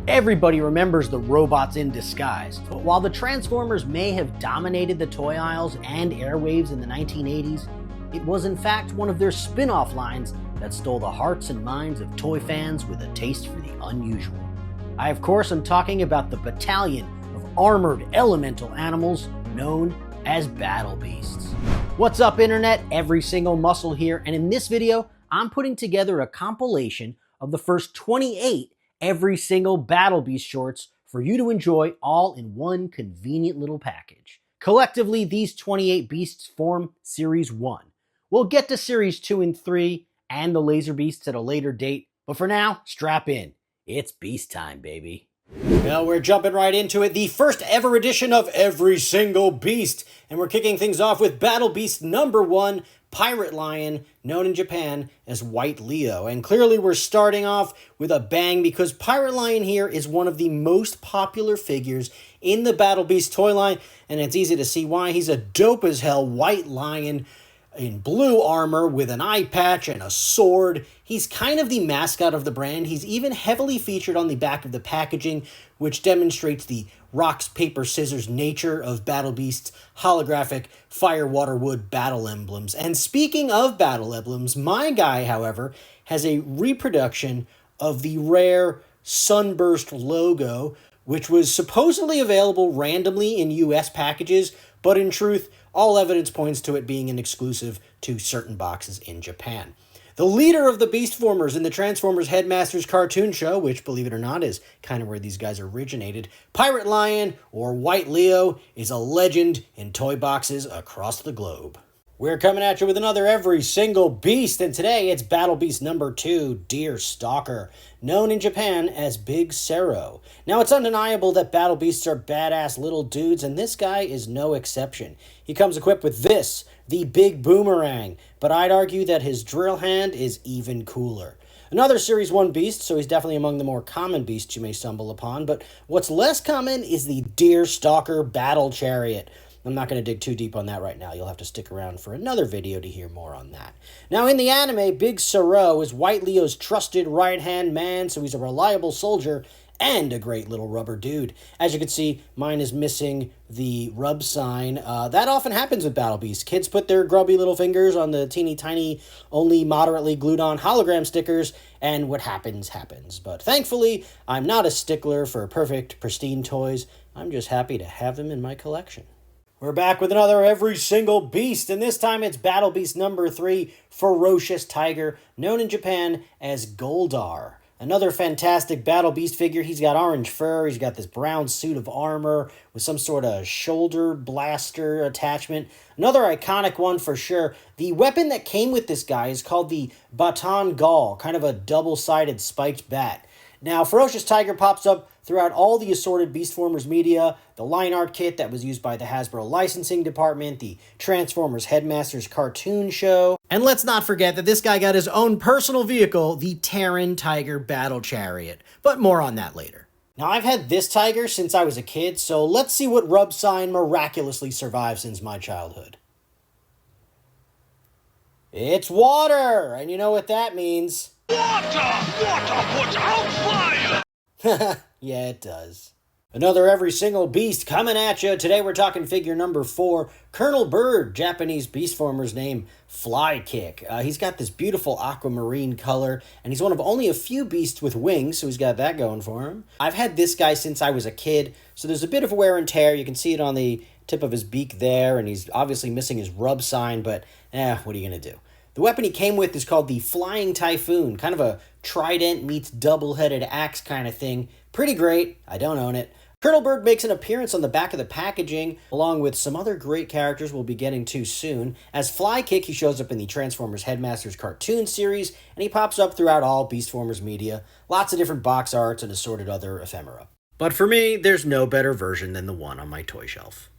Everybody remembers the robots in disguise, but while the Transformers may have dominated the toy aisles and airwaves in the 1980s, it was in fact one of their spin-off lines that stole the hearts and minds of toy fans with a taste for the unusual. I, of course, am talking about the battalion of armored elemental animals known as Battle Beasts. What's up, Internet? Every Single Muscle here, and in this video, I'm putting together a compilation of the first 28 Every Single Battle Beast shorts for you to enjoy all in one convenient little package. Collectively, these 28 beasts form Series 1. We'll get to Series 2 and 3 and the Laser Beasts at a later date, but for now, strap in. It's beast time, baby. Well, we're jumping right into it. The first ever edition of Every Single Beast. And we're kicking things off with Battle Beast number 1, Pirate Lion, known in Japan as White Leo. And clearly we're starting off with a bang because Pirate Lion here is one of the most popular figures in the Battle Beast toy line. And it's easy to see why. He's a dope as hell white lion in blue armor with an eye patch and a sword. He's kind of the mascot of the brand. He's even heavily featured on the back of the packaging, which demonstrates the rock, paper, scissors nature of Battle Beast's holographic fire, water, wood battle emblems. And speaking of battle emblems, my guy, however, has a reproduction of the rare Sunburst logo, which was supposedly available randomly in US packages, but in truth, all evidence points to it being an exclusive to certain boxes in Japan. The leader of the Beastformers in the Transformers Headmasters cartoon show, which, believe it or not, is kind of where these guys originated, Pirate Lion, or White Leo, is a legend in toy boxes across the globe. We're coming at you with another Every Single Beast, and today it's Battle Beast number 2, Deer Stalker, known in Japan as Big Sero. Now, it's undeniable that Battle Beasts are badass little dudes, and this guy is no exception. He comes equipped with this, the Big Boomerang, but I'd argue that his drill hand is even cooler. Another Series 1 beast, so he's definitely among the more common beasts you may stumble upon, but what's less common is the Deer Stalker Battle Chariot. I'm not going to dig too deep on that right now. You'll have to stick around for another video to hear more on that. Now, in the anime, Big Sero is White Leo's trusted right-hand man, so he's a reliable soldier and a great little rubber dude. As you can see, mine is missing the rub sign. That often happens with Battle Beasts. Kids put their grubby little fingers on the teeny tiny, only moderately glued on hologram stickers, and what happens, happens. But thankfully, I'm not a stickler for perfect, pristine toys. I'm just happy to have them in my collection. We're back with another Every Single Beast, and this time it's Battle Beast number 3, Ferocious Tiger, known in Japan as Goldar. Another fantastic Battle Beast figure. He's got orange fur, he's got this brown suit of armor with some sort of shoulder blaster attachment. Another iconic one for sure. The weapon that came with this guy is called the Baton Gall, kind of a double-sided spiked bat. Now, Ferocious Tiger pops up throughout all the assorted Beastformers media, the line art kit that was used by the Hasbro licensing department, the Transformers Headmasters cartoon show, and let's not forget that this guy got his own personal vehicle, the Terran Tiger Battle Chariot, but more on that later. Now, I've had this tiger since I was a kid, so let's see what rub sign miraculously survived since my childhood. It's water, and you know what that means. Water! Water puts out fire! Yeah, it does. Another Every Single Beast coming at you. Today we're talking figure number 4, Colonel Bird, Japanese Beastformer's name, Fly Kick. He's got this beautiful aquamarine color, and he's one of only a few beasts with wings, so he's got that going for him. I've had this guy since I was a kid, so there's a bit of wear and tear. You can see it on the tip of his beak there, and he's obviously missing his rub sign, but what are you going to do? The weapon he came with is called the Flying Typhoon, kind of a trident meets double-headed axe kind of thing. Pretty great. I don't own it. Colonel Bird makes an appearance on the back of the packaging, along with some other great characters we'll be getting to soon. As Fly Kick, he shows up in the Transformers Headmasters cartoon series, and he pops up throughout all Beastformers media. Lots of different box arts and assorted other ephemera. But for me, there's no better version than the one on my toy shelf.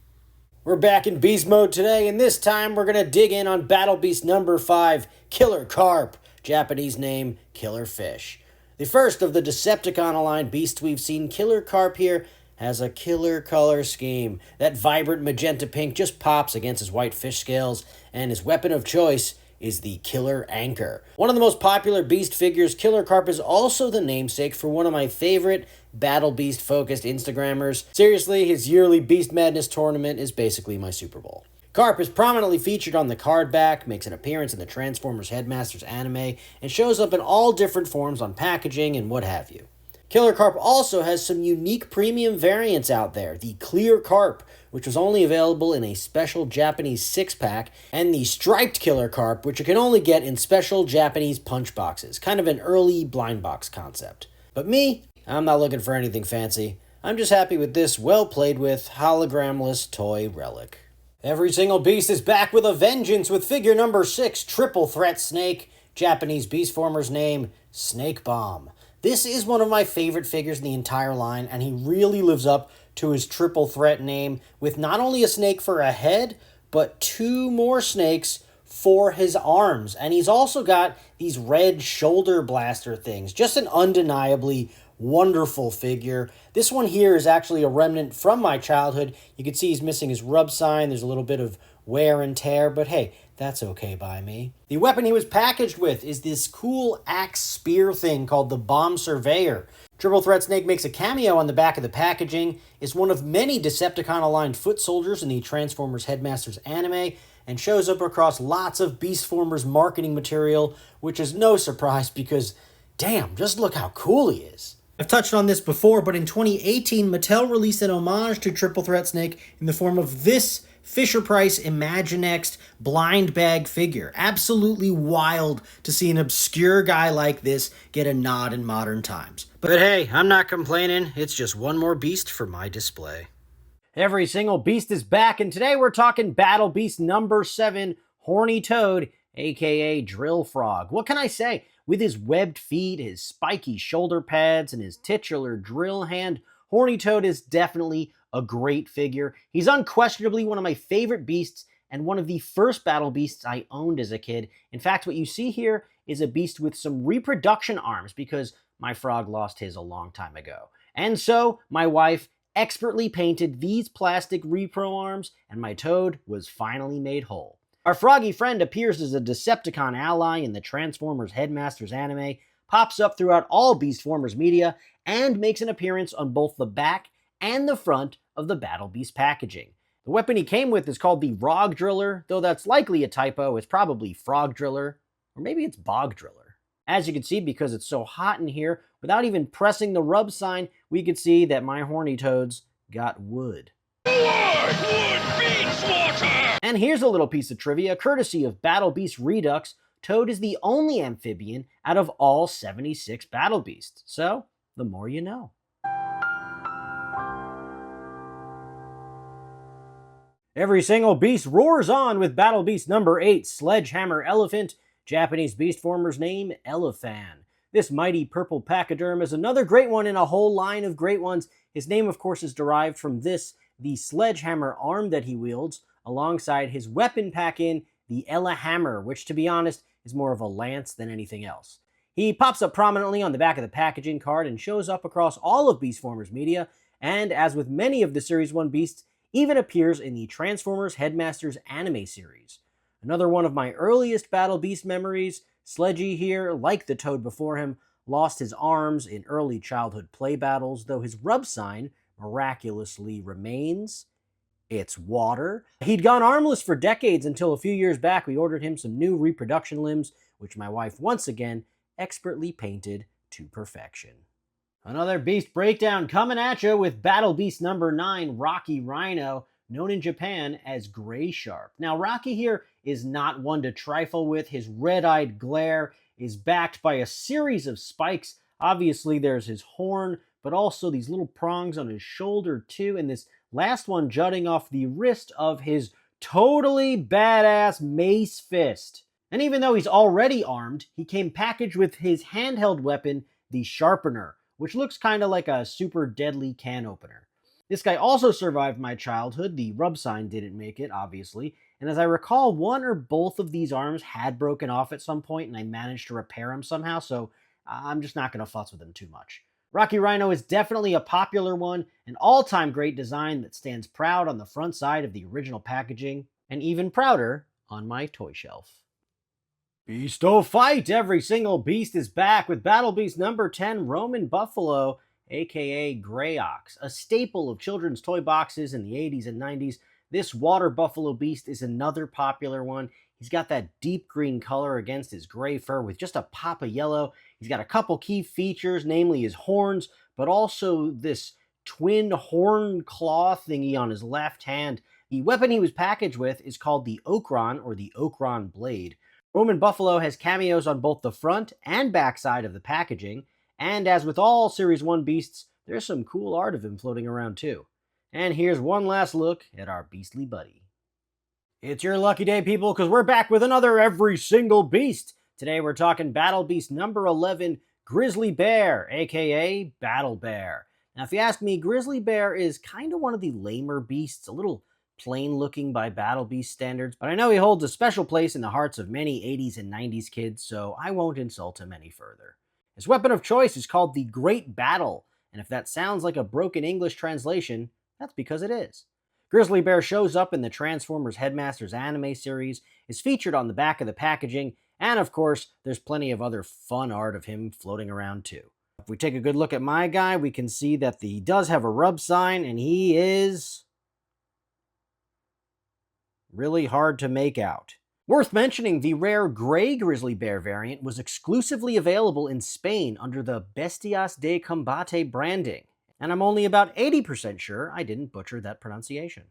We're back in beast mode today, and this time we're going to dig in on Battle Beast number 5, Killer Carp, Japanese name Killer Fish. The first of the Decepticon-aligned beasts we've seen, Killer Carp here has a killer color scheme. That vibrant magenta pink just pops against his white fish scales, and his weapon of choice is the Killer Anchor. One of the most popular Beast figures, Killer Carp is also the namesake for one of my favorite Battle Beast focused Instagrammers. Seriously, his yearly Beast Madness tournament is basically my Super Bowl. Carp is prominently featured on the card back, makes an appearance in the Transformers Headmasters anime, and shows up in all different forms on packaging and what have you. Killer Carp also has some unique premium variants out there. The Clear Carp, which was only available in a special Japanese 6-pack, and the Striped Killer Carp, which you can only get in special Japanese punch boxes. Kind of an early blind box concept. But me, I'm not looking for anything fancy. I'm just happy with this well-played-with, hologramless toy relic. Every Single Beast is back with a vengeance with figure number 6, Triple Threat Snake, Japanese Beastformers name, Snake Bomb. This is one of my favorite figures in the entire line, and he really lives up to his triple threat name, with not only a snake for a head, but 2 more snakes for his arms. And he's also got these red shoulder blaster things. Just an undeniably wonderful figure. This one here is actually a remnant from my childhood. You can see he's missing his rub sign. There's a little bit of wear and tear, but hey, that's okay by me. The weapon he was packaged with is this cool axe spear thing called the Bomb Surveyor. Triple Threat Snake makes a cameo on the back of the packaging, is one of many Decepticon-aligned foot soldiers in the Transformers Headmasters anime, and shows up across lots of Beastformers marketing material, which is no surprise because, damn, just look how cool he is. I've touched on this before, but in 2018, Mattel released an homage to Triple Threat Snake in the form of this Fisher-Price Imaginext blind bag figure. Absolutely wild to see an obscure guy like this get a nod in modern times. But hey, I'm not complaining. It's just one more beast for my display. Every Single Beast is back, and today we're talking Battle Beast number 7, Horny Toad, aka Drill Frog. What can I say? With his webbed feet, his spiky shoulder pads, and his titular drill hand, Horny Toad is definitely a great figure. He's unquestionably one of my favorite beasts and one of the first battle beasts I owned as a kid. In fact, what you see here is a beast with some reproduction arms because my frog lost his a long time ago. And so my wife expertly painted these plastic repro arms and my toad was finally made whole. Our froggy friend appears as a Decepticon ally in the Transformers Headmasters anime, pops up throughout all Beastformers media, and makes an appearance on both the back and the front of the Battle Beast packaging. The weapon he came with is called the Rog Driller, though that's likely a typo. It's probably Frog Driller, or maybe it's Bog Driller. As you can see, because it's so hot in here, without even pressing the rub sign, we could see that my Horny Toads got wood. Wood beats water! And here's a little piece of trivia, courtesy of Battle Beast Redux. Toad is the only amphibian out of all 76 Battle Beasts, so the more you know. Every Single Beast roars on with Battle Beast number 8, Sledgehammer Elephant, Japanese Beastformers name, Elephant. This mighty purple pachyderm is another great one in a whole line of great ones. His name, of course, is derived from this, the sledgehammer arm that he wields, alongside his weapon pack-in, the Elehammer, which, to be honest, is more of a lance than anything else. He pops up prominently on the back of the packaging card and shows up across all of Beastformers media, and as with many of the Series 1 beasts, even appears in the Transformers Headmasters anime series. Another one of my earliest Battle Beast memories, Sledgy here, like the Toad before him, lost his arms in early childhood play battles, though his rub sign miraculously remains. It's water. He'd gone armless for decades until a few years back we ordered him some new reproduction limbs, which my wife once again expertly painted to perfection. Another beast breakdown coming at you with Battle Beast number 9, Rocky Rhino, known in Japan as Gray Sharp. Now, Rocky here is not one to trifle with. His red-eyed glare is backed by a series of spikes. Obviously, there's his horn, but also these little prongs on his shoulder, too, and this last one jutting off the wrist of his totally badass mace fist. And even though he's already armed, he came packaged with his handheld weapon, the Sharpener, which looks kind of like a super deadly can opener. This guy also survived my childhood. The rub sign didn't make it, obviously. And as I recall, one or both of these arms had broken off at some point, and I managed to repair them somehow, so I'm just not going to fuss with him too much. Rocky Rhino is definitely a popular one, an all-time great design that stands proud on the front side of the original packaging, and even prouder on my toy shelf. Beasto fight! Every single beast is back with Battle Beast number 10, Roamin Buffalo, aka Grey Ox. A staple of children's toy boxes in the 80s and 90s, this water buffalo beast is another popular one. He's got that deep green color against his gray fur with just a pop of yellow. He's got a couple key features, namely his horns, but also this twin horn claw thingy on his left hand. The weapon he was packaged with is called the Okron, or the Okron Blade. Roamin Buffalo has cameos on both the front and back side of the packaging, and as with all Series 1 beasts, there's some cool art of him floating around too. And here's one last look at our beastly buddy. It's your lucky day, people, because we're back with another Every Single Beast. Today we're talking Battle Beast number 11, Grizzly Bear, aka Battle Bear. Now if you ask me, Grizzly Bear is kind of one of the lamer beasts, a little plain looking by Battle Beast standards, but I know he holds a special place in the hearts of many 80s and 90s kids, so I won't insult him any further. His weapon of choice is called the Great Battle, and if that sounds like a broken English translation, that's because it is. Grizzly Bear shows up in the Transformers Headmasters anime series, is featured on the back of the packaging, and of course, there's plenty of other fun art of him floating around too. If we take a good look at my guy, we can see that he does have a rub sign, and he is really hard to make out. Worth mentioning, the rare gray Grizzly Bear variant was exclusively available in Spain under the Bestias de Combate branding, and I'm only about 80% sure I didn't butcher that pronunciation.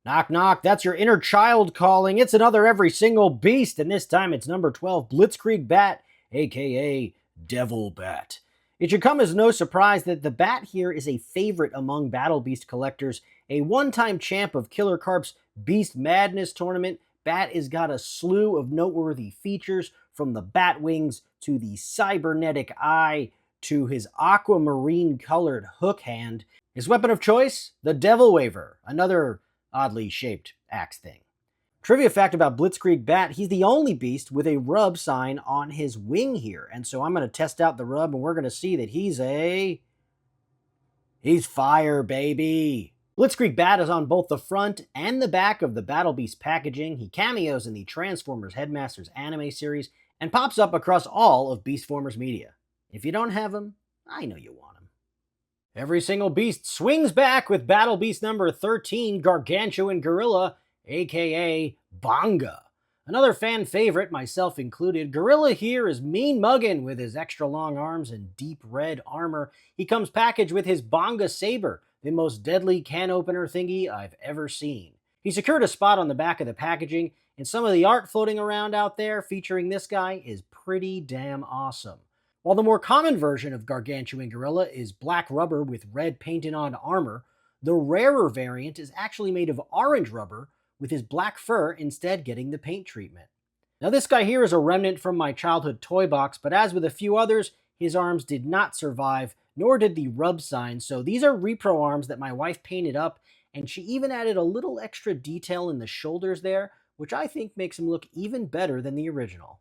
Knock knock, that's your inner child calling. It's another Every Single Beast, and this time it's number 12, Blitzkrieg Bat, aka Devil Bat. It should come as no surprise that the Bat here is a favorite among Battle Beast collectors, a one-time champ of Killer Carp's Beast Madness tournament. Bat has got a slew of noteworthy features, from the bat wings to the cybernetic eye to his aquamarine colored hook hand. His weapon of choice, the Devil Waver, another oddly shaped axe thing. Trivia fact about Blitzkrieg Bat, he's the only beast with a rub sign on his wing here, and so I'm going to test out the rub and we're going to see that he's fire, baby. Blitzkrieg Bat is on both the front and the back of the Battle Beast packaging. He cameos in the Transformers Headmasters anime series and pops up across all of Beastformers media. If you don't have him, I know you want him. Every Single Beast swings back with Battle Beast number 13, Gargantuan Gorilla, aka Bonga. Another fan favorite, myself included. Gorilla here is mean muggin' with his extra long arms and deep red armor. He comes packaged with his Bonga Saber, the most deadly can opener thingy I've ever seen. He secured a spot on the back of the packaging, and some of the art floating around out there featuring this guy is pretty damn awesome. While the more common version of Gargantuan Gorilla is black rubber with red painted on armor, the rarer variant is actually made of orange rubber with his black fur instead getting the paint treatment. Now this guy here is a remnant from my childhood toy box, but as with a few others, his arms did not survive, nor did the rub sign, so these are repro arms that my wife painted up, and she even added a little extra detail in the shoulders there, which I think makes him look even better than the original.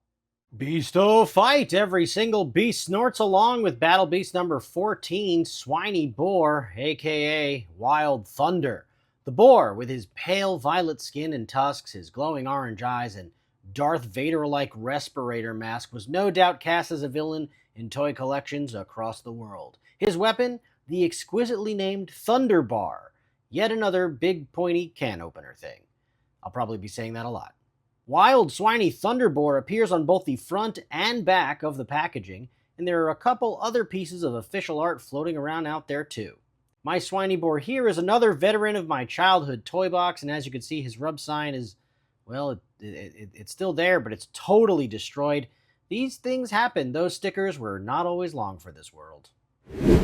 Beasto fight! Every Single Beast snorts along with Battle Beast number 14, Swiny Boar, aka Wild Thunder. The boar, with his pale violet skin and tusks, his glowing orange eyes, and Darth Vader-like respirator mask, was no doubt cast as a villain in toy collections across the world. His weapon, the exquisitely named Thunder Bar, yet another big pointy can opener thing. I'll probably be saying that a lot. Wild Swiny Thunder Boar appears on both the front and back of the packaging, and there are a couple other pieces of official art floating around out there too. My Swiny Boar here is another veteran of my childhood toy box, and as you can see, his rub sign is, well, it's still there, but it's totally destroyed. These things happen. Those stickers were not always long for this world.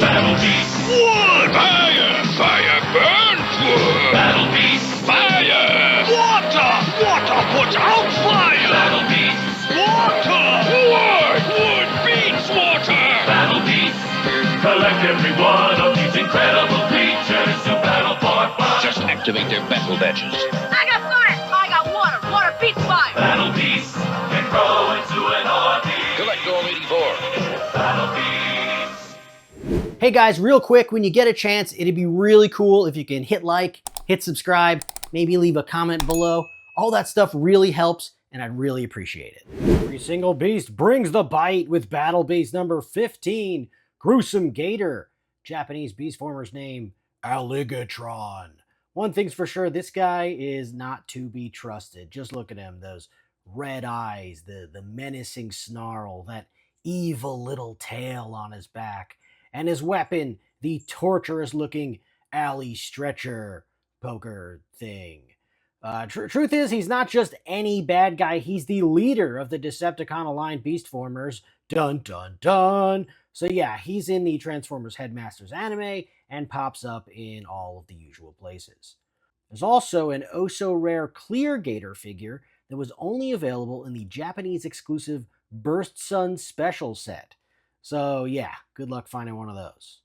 Battle Beast Wood! Fire! Fire burns wood! Battle Beast Fire! Water! Water puts out fire! Battle Beast Water! Wood beats water! Battle Beast collect every one of these incredible creatures to battle for fun. Just activate their battle badges. I got fire! I got water! Water beats fire! Battle Beast can grow into an army. Collect all 84. Battle Beast. Hey guys, real quick, when you get a chance, it'd be really cool if you can hit like, hit subscribe, maybe leave a comment below. All that stuff really helps, and I'd really appreciate it. Every single beast brings the bite with Battle Beast number 15, Gruesome Gator. Japanese Beastformers name, Alligatron. One thing's for sure, this guy is not to be trusted. Just look at him, those red eyes, the menacing snarl, that evil little tail on his back, and his weapon, the torturous-looking alley stretcher poker thing. Truth is, he's not just any bad guy, he's the leader of the Decepticon-aligned Beastformers. Dun dun dun! So yeah, he's in the Transformers Headmasters anime and pops up in all of the usual places. There's also an oh-so-rare Clear Gator figure that was only available in the Japanese exclusive Burst Sun Special set. So yeah, good luck finding one of those.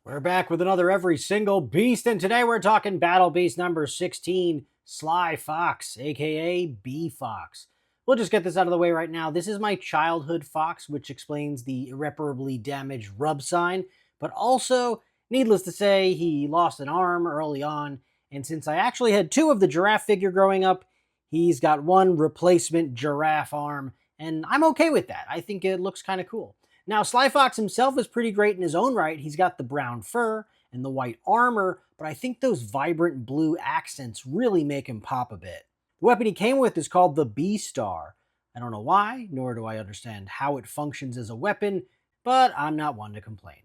We're back with another Every Single Beast, and today we're talking Battle Beast number 16, Sly Fox, aka B-Fox. We'll just get this out of the way right now. This is my childhood Fox, which explains the irreparably damaged rub sign, but also, needless to say, he lost an arm early on, and since I actually had two of the giraffe figure growing up, he's got one replacement giraffe arm, and I'm okay with that. I think it looks kind of cool. Now, Sly Fox himself is pretty great in his own right. He's got the brown fur and the white armor, but I think those vibrant blue accents really make him pop a bit. The weapon he came with is called the B-Star. I don't know why, nor do I understand how it functions as a weapon, but I'm not one to complain.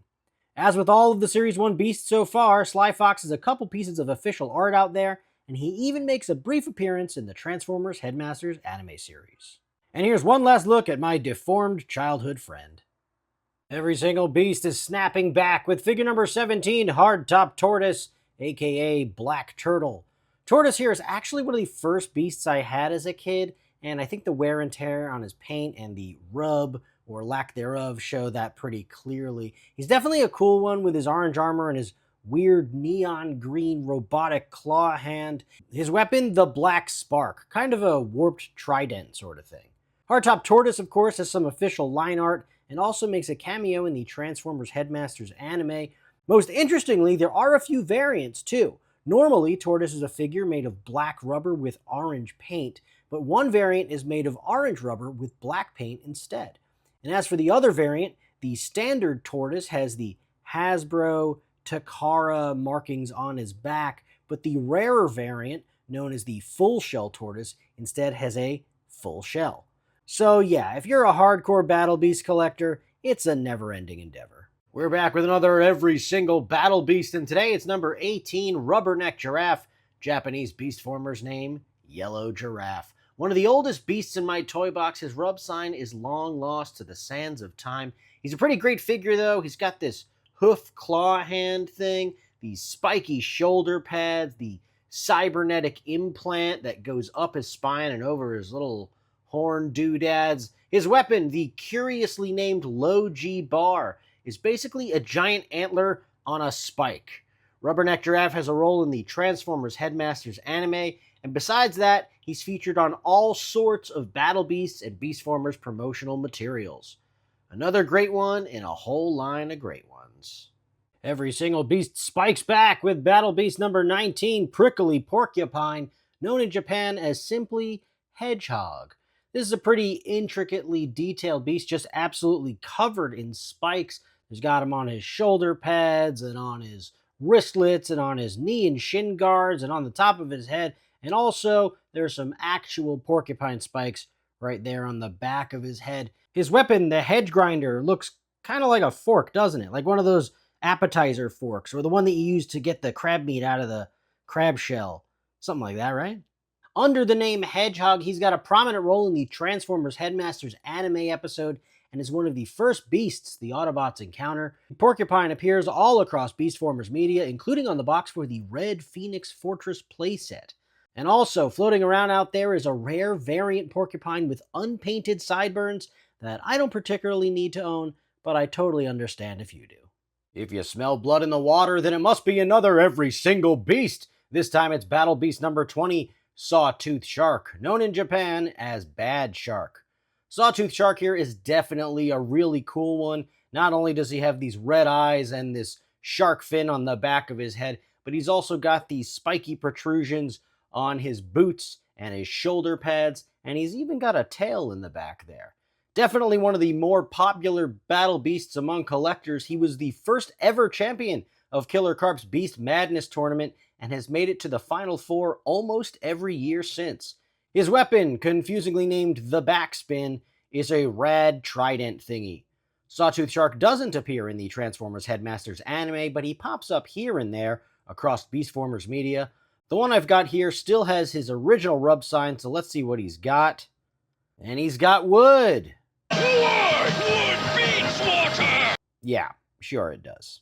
As with all of the Series 1 beasts so far, Sly Fox has a couple pieces of official art out there, and he even makes a brief appearance in the Transformers Headmasters anime series. And here's one last look at my deformed childhood friend. Every Single Beast is snapping back with figure number 17, Hardtop Tortoise, aka Black Turtle. Tortoise here is actually one of the first beasts I had as a kid, and I think the wear and tear on his paint and the rub, or lack thereof, show that pretty clearly. He's definitely a cool one with his orange armor and his weird neon green robotic claw hand. His weapon, the Black Spark, kind of a warped trident sort of thing. Hardtop Tortoise, of course, has some official line art and also makes a cameo in the Transformers Headmasters anime. Most interestingly, there are a few variants too. Normally, Tortoise is a figure made of black rubber with orange paint, but one variant is made of orange rubber with black paint instead. And as for the other variant, the standard Tortoise has the Hasbro Takara markings on his back, but the rarer variant, known as the Full Shell Tortoise, instead has a full shell. So yeah, if you're a hardcore Battle Beast collector, it's a never-ending endeavor. We're back with another Every Single Battle Beast, and today it's number 18, Rubberneck Giraffe, Japanese Beastformers name, Yellow Giraffe. One of the oldest beasts in my toy box, his rub sign is long lost to the sands of time. He's a pretty great figure though. He's got this hoof claw hand thing, these spiky shoulder pads, the cybernetic implant that goes up his spine and over his little horn doodads. His weapon, the curiously named Low G Bar, is basically a giant antler on a spike. Rubberneck Giraffe has a role in the Transformers Headmasters anime, and besides that, he's featured on all sorts of Battle Beasts and Beastformers promotional materials. Another great one in a whole line of great ones. Every Single Beast spikes back with Battle Beast number 19, Prickly Porcupine, known in Japan as simply Hedgehog. This is a pretty intricately detailed beast, just absolutely covered in spikes. He's got him on his shoulder pads and on his wristlets and on his knee and shin guards and on the top of his head. And also, there's some actual porcupine spikes right there on the back of his head. His weapon, the Hedge Grinder, looks kind of like a fork, doesn't it? Like one of those appetizer forks, or the one that you use to get the crab meat out of the crab shell. Something like that, right? Under the name Hedgehog, he's got a prominent role in the Transformers Headmasters anime episode and is one of the first beasts the Autobots encounter. Porcupine appears all across Beastformers media, including on the box for the Red Phoenix Fortress playset. And also, floating around out there is a rare variant Porcupine with unpainted sideburns that I don't particularly need to own, but I totally understand if you do. If you smell blood in the water, then it must be another Every Single Beast. This time it's Battle Beast number 20, Sawtooth Shark, known in Japan as Bad Shark. Sawtooth Shark here is definitely a really cool one. Not only does he have these red eyes and this shark fin on the back of his head, but he's also got these spiky protrusions on his boots and his shoulder pads, and he's even got a tail in the back there. Definitely one of the more popular battle beasts among collectors. He was the first ever champion of Killer Carp's Beast Madness tournament and has made it to the Final Four almost every year since. His weapon, confusingly named the Backspin, is a rad trident thingy. Sawtooth Shark doesn't appear in the Transformers Headmasters anime, but he pops up here and there across Beastformers media. The one I've got here still has his original rub sign, so let's see what he's got. And he's got wood! Wood beats water! Yeah, sure it does.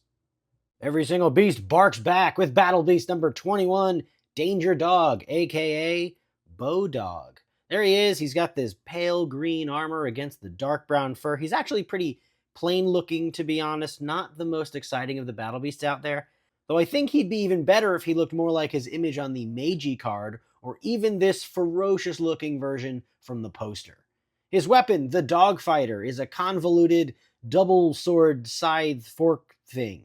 Every single beast barks back with Battle Beast number 21, Danger Dog, aka Bow Dog. There he is. He's got this pale green armor against the dark brown fur. He's actually pretty plain looking, to be honest. Not the most exciting of the battle beasts out there. Though I think he'd be even better if he looked more like his image on the Meiji card, or even this ferocious looking version from the poster. His weapon, the Dogfighter, is a convoluted double sword scythe fork thing.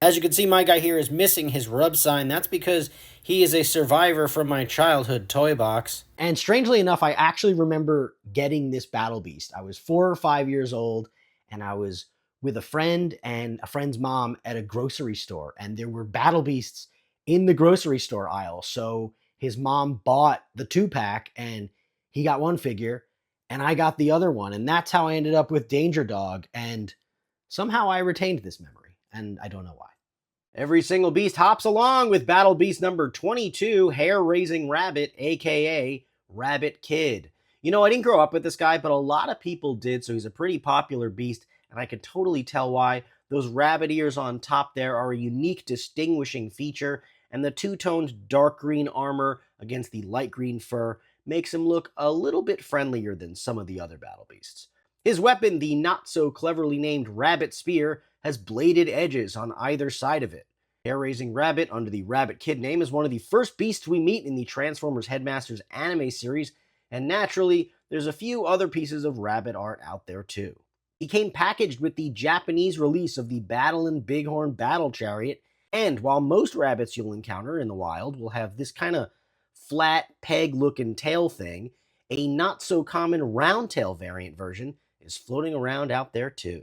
As you can see, my guy here is missing his rub sign. That's because he is a survivor from my childhood toy box. And strangely enough, I actually remember getting this battle beast. I was 4 or 5 years old, and I was with a friend and a friend's mom at a grocery store, and there were battle beasts in the grocery store aisle. So his mom bought the 2-pack, and he got one figure, and I got the other one. And that's how I ended up with Danger Dog, and somehow I retained this memory, and I don't know why. Every single beast hops along with Battle Beast number 22, Hair-Raising Rabbit, aka Rabbit Kid. You know, I didn't grow up with this guy, but a lot of people did, so he's a pretty popular beast, and I can totally tell why. Those rabbit ears on top there are a unique distinguishing feature, and the two-toned dark green armor against the light green fur makes him look a little bit friendlier than some of the other battle beasts. His weapon, the not-so-cleverly named Rabbit Spear, has bladed edges on either side of it. Hair-Raising Rabbit, under the Rabbit Kid name, is one of the first beasts we meet in the Transformers Headmasters anime series, and naturally, there's a few other pieces of rabbit art out there too. He came packaged with the Japanese release of the Battlin' Bighorn Battle Chariot, and while most rabbits you'll encounter in the wild will have this kind of flat, peg-looking tail thing, a not-so-common round-tail variant version is floating around out there too.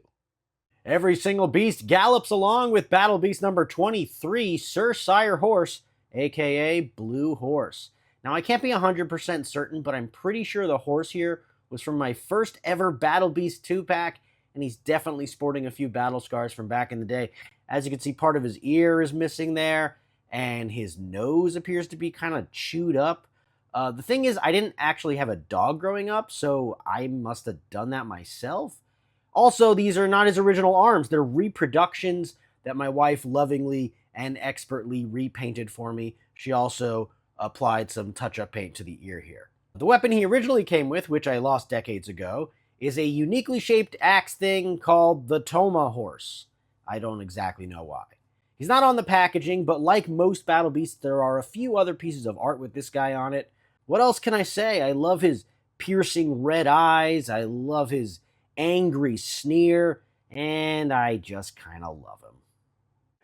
Every single beast gallops along with Battle Beast number 23, Sir Sire Horse, aka Blue Horse. Now, I can't be 100% certain, but I'm pretty sure the horse here was from my first ever Battle Beast 2-pack, and he's definitely sporting a few battle scars from back in the day. As you can see, part of his ear is missing there, and his nose appears to be kind of chewed up. The thing is, I didn't actually have a dog growing up, so I must have done that myself. Also, these are not his original arms. They're reproductions that my wife lovingly and expertly repainted for me. She also applied some touch-up paint to the ear here. The weapon he originally came with, which I lost decades ago, is a uniquely shaped axe thing called the Toma Horse. I don't exactly know why. He's not on the packaging, but like most battle beasts, there are a few other pieces of art with this guy on it. What else can I say? I love his piercing red eyes. I love his angry sneer, and I just kind of love him.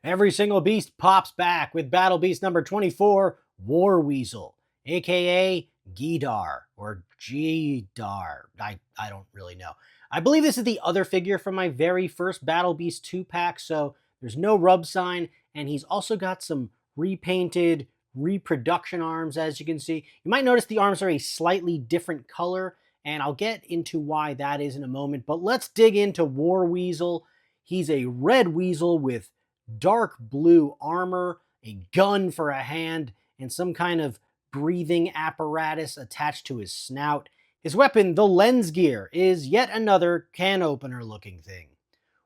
Every single beast pops back with Battle Beast number 24, War Weasel, aka Ghidar, or G-Dar. I don't really know. I believe this is the other figure from my very first Battle Beast 2-pack, so there's no rub sign, and he's also got some repainted reproduction arms, as you can see. You might notice the arms are a slightly different color, and I'll get into why that is in a moment, but let's dig into War Weasel. He's a red weasel with dark blue armor, a gun for a hand, and some kind of breathing apparatus attached to his snout. His weapon, the lens gear, is yet another can opener looking thing.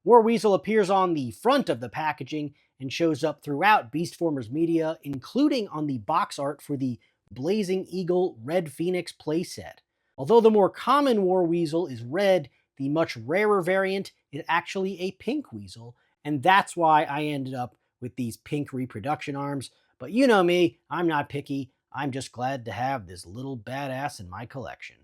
War Weasel appears on the front of the packaging and shows up throughout Beastformers media, including on the box art for the Blazing Eagle Red Phoenix playset. Although the more common War Weasel is red, the much rarer variant is actually a pink weasel, and that's why I ended up with these pink reproduction arms. But you know me, I'm not picky. I'm just glad to have this little badass in my collection.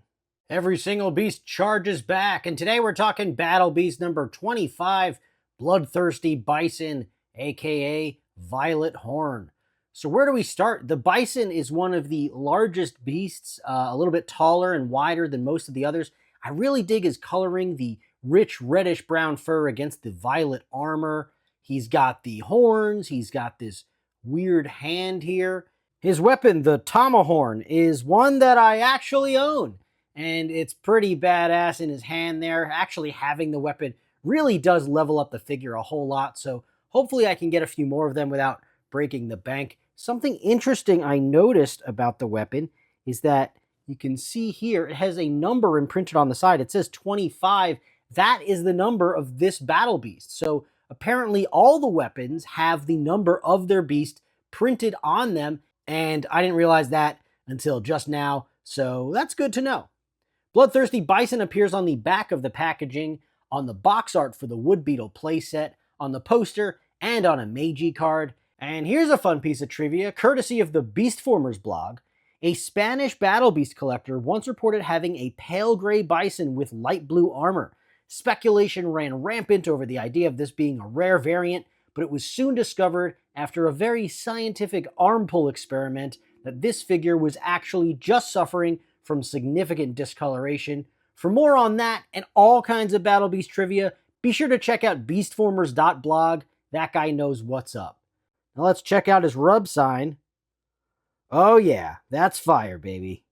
Every single beast charges back, and today we're talking Battle Beast number 25, Bloodthirsty Bison, aka Violet Horn. So where do we start? The bison is one of the largest beasts, a little bit taller and wider than most of the others. I really dig his coloring, the rich reddish brown fur against the violet armor. He's got the horns, he's got this weird hand here. His weapon, the tomahorn, is one that I actually own, and it's pretty badass in his hand there. Actually having the weapon really does level up the figure a whole lot, so hopefully I can get a few more of them without breaking the bank. Something interesting I noticed about the weapon is that you can see here, it has a number imprinted on the side. It says 25. That is the number of this battle beast. So apparently all the weapons have the number of their beast printed on them, and I didn't realize that until just now, so that's good to know. Bloodthirsty Bison appears on the back of the packaging, on the box art for the Wood Beetle playset, on the poster, and on a Meiji card. And here's a fun piece of trivia, courtesy of the Beastformers blog. A Spanish battle beast collector once reported having a pale gray bison with light blue armor. Speculation ran rampant over the idea of this being a rare variant, but it was soon discovered after a very scientific arm pull experiment that this figure was actually just suffering from significant discoloration. For more on that and all kinds of battle beast trivia, be sure to check out beastformers.blog. That guy knows what's up. Now let's check out his rub sign. Oh yeah, that's fire, baby.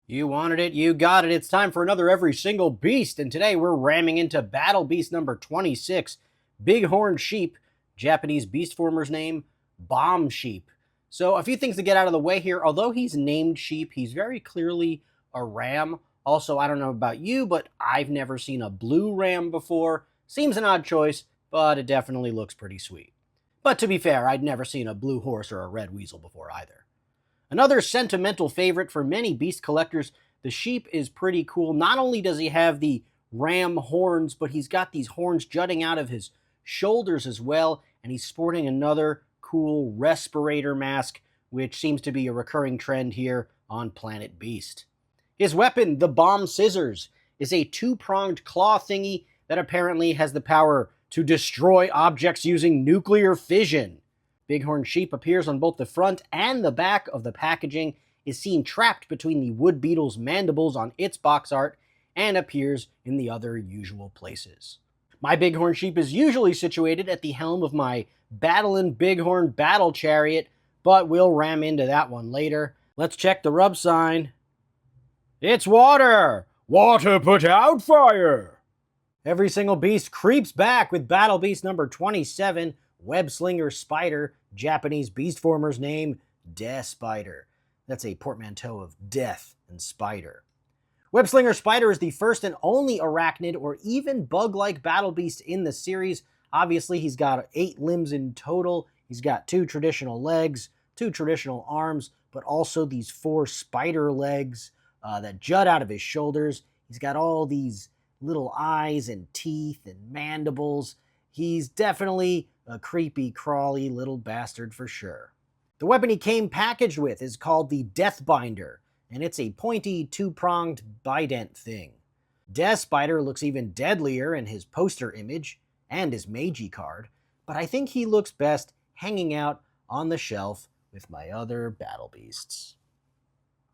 You wanted it, you got it. It's time for another Every Single Beast, and today we're ramming into Battle Beast number 26, Bighorn Sheep, Japanese Beastformers name, Bomb Sheep. So a few things to get out of the way here. Although he's named Sheep, he's very clearly a ram. Also, I don't know about you, but I've never seen a blue ram before. Seems an odd choice, but it definitely looks pretty sweet. But to be fair, I'd never seen a blue horse or a red weasel before either. Another sentimental favorite for many beast collectors, the sheep is pretty cool. Not only does he have the ram horns, but he's got these horns jutting out of his shoulders as well, and he's sporting another cool respirator mask, which seems to be a recurring trend here on Planet Beast. His weapon, the bomb scissors, is a two-pronged claw thingy that apparently has the power to destroy objects using nuclear fission. Bighorn Sheep appears on both the front and the back of the packaging, is seen trapped between the wood beetle's mandibles on its box art, and appears in the other usual places. My Bighorn Sheep is usually situated at the helm of my Battlin' Bighorn battle chariot, but we'll ram into that one later. Let's check the rub sign. It's water! Water put out fire! Every Single Beast creeps back with Battle Beast number 27, Webslinger Spider, Japanese Beastformers name, Death Spider. That's a portmanteau of death and spider. Webslinger Spider is the first and only arachnid or even bug-like battle beast in the series. Obviously, he's got 8 limbs in total. He's got 2 traditional legs, 2 traditional arms, but also these 4 spider legs that jut out of his shoulders. He's got all these little eyes and teeth and mandibles. He's definitely a creepy, crawly little bastard for sure. The weapon he came packaged with is called the Death Binder, and it's a pointy, 2-pronged bident thing. Death Spider looks even deadlier in his poster image and his Meiji card, but I think he looks best hanging out on the shelf with my other battle beasts.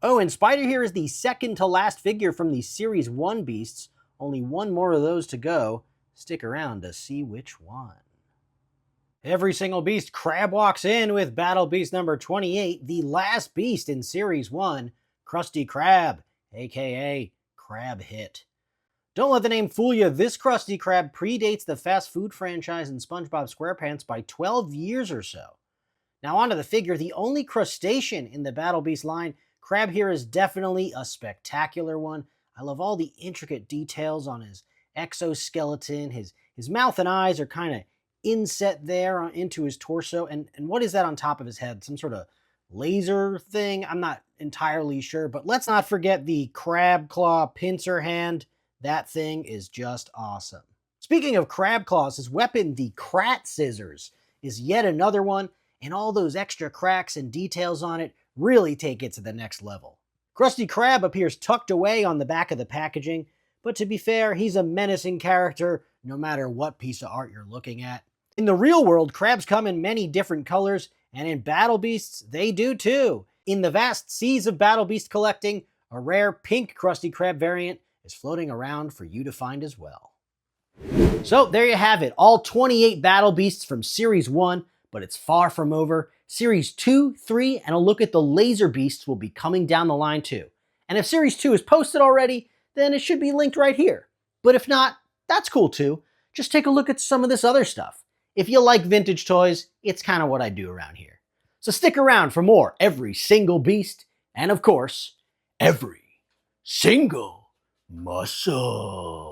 Oh, and Spider here is the second to last figure from the Series 1 beasts. Only one more of those to go. Stick around to see which one. Every Single Beast crab walks in with Battle Beast number 28, the last beast in Series 1, Crusty Crab, aka Crab Hit. Don't let the name fool you, this Crusty Crab predates the fast food franchise in SpongeBob SquarePants by 12 years or so. Now onto the figure, the only crustacean in the Battle Beast line. Crab here is definitely a spectacular one. I love all the intricate details on his exoskeleton. His mouth and eyes are kind of inset there into his torso. And what is that on top of his head? Some sort of laser thing? I'm not entirely sure. But let's not forget the crab claw pincer hand. That thing is just awesome. Speaking of crab claws, his weapon, the Krat Scissors, is yet another one. And all those extra cracks and details on it really take it to the next level. Crusty Crab appears tucked away on the back of the packaging, but to be fair, he's a menacing character no matter what piece of art you're looking at. In the real world, crabs come in many different colors, And in Battle Beasts, they do too. In the vast seas of Battle Beast collecting, a rare pink Crusty Crab variant is floating around for you to find as well. So there you have it, all 28 Battle Beasts from Series 1, but it's far from over. Series 2, 3, and a look at the Laser Beasts will be coming down the line too. And if Series 2 is posted already, then it should be linked right here. But if not, that's cool too. Just take a look at some of this other stuff. If you like vintage toys, it's kind of what I do around here. So stick around for more Every Single Beast, and of course, Every Single Muscle.